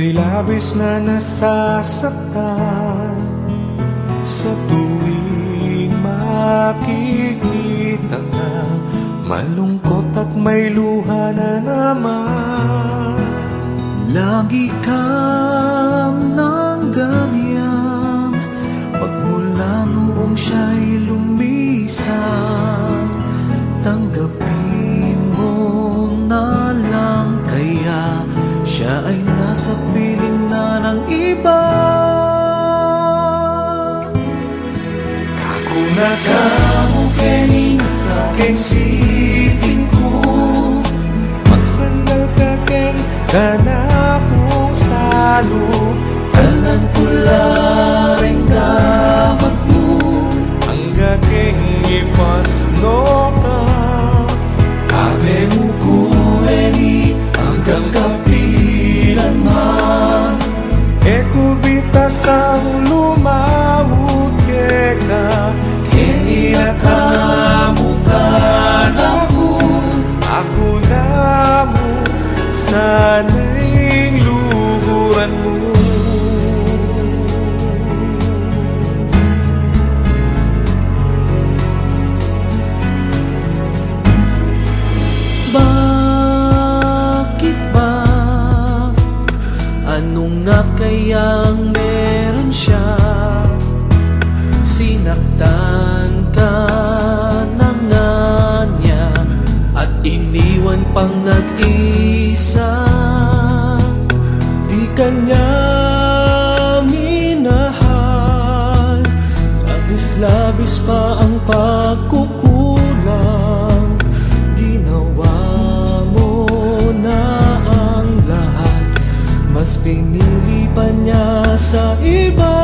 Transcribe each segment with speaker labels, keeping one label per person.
Speaker 1: Ika'y labis na nasasaktan sa tuwing makikita ka. Malungkot at may luha na naman.
Speaker 2: Lagi kang nangganyan pagmula noong siya'y lumisan. Tanggapin mo na lang kaya siya ay nasa piling na ng iba.
Speaker 1: Kakuna ka mo kening kakeng sipin ko. Magsandal ka keng kanakong salo.
Speaker 2: Talan pula rin gamat mo.
Speaker 1: Ang gageng ipasno ka.
Speaker 2: Kame mo kuweni hanggang kapilan man.
Speaker 1: E kubitas ang lumawot keka.
Speaker 2: Kini nakamukan
Speaker 1: Ako na mo sana'y luguran mo.
Speaker 2: Bakit ba? Ano nga kayang meron siya? Sinaktan ka na nga niya at iniwan pang nag-isa.
Speaker 1: Di kanya minahal. Labis-labis pa ang pagkukulang. Ginawa mo na ang lahat. Mas pinili pa niya sa iba.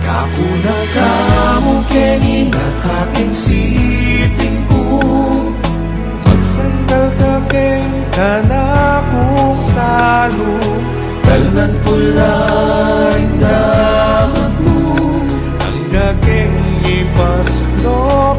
Speaker 2: Kakuna ka mo keni nakapinsipin ko.
Speaker 1: Magsandal ka keng kanakong salo.
Speaker 2: Kalman pula rin damat mo.
Speaker 1: Ang gageng ipasno